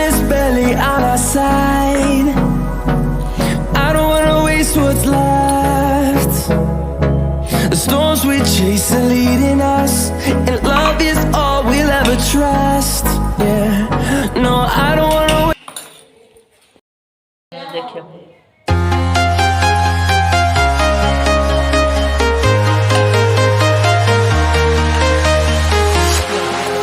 is barely on our side. I don't wanna waste what's left. The storms we chase are leading us, and love is all we'll ever trust. Yeah, no, I don't wanna wait.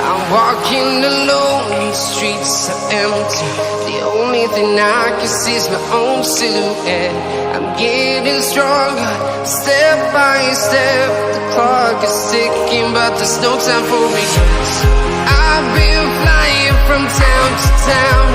I'm walking alone, the streets are empty. The only thing I can see is my own silhouette. I'm getting stronger, step by step. The clock is ticking, but there's no time for regrets. I've been flying from town to town.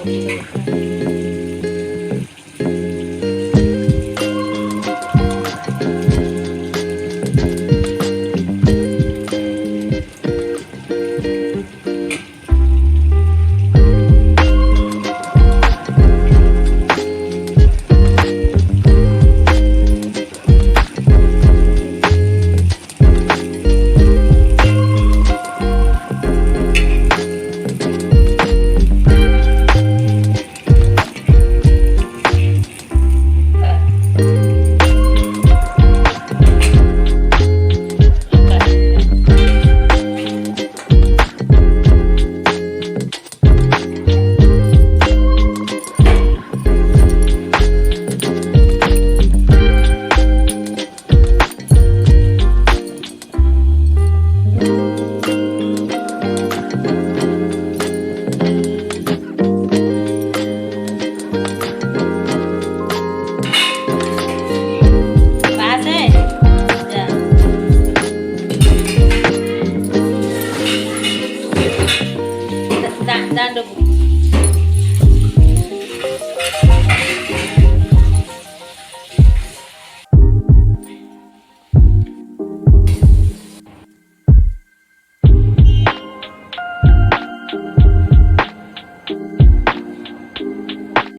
Thank you.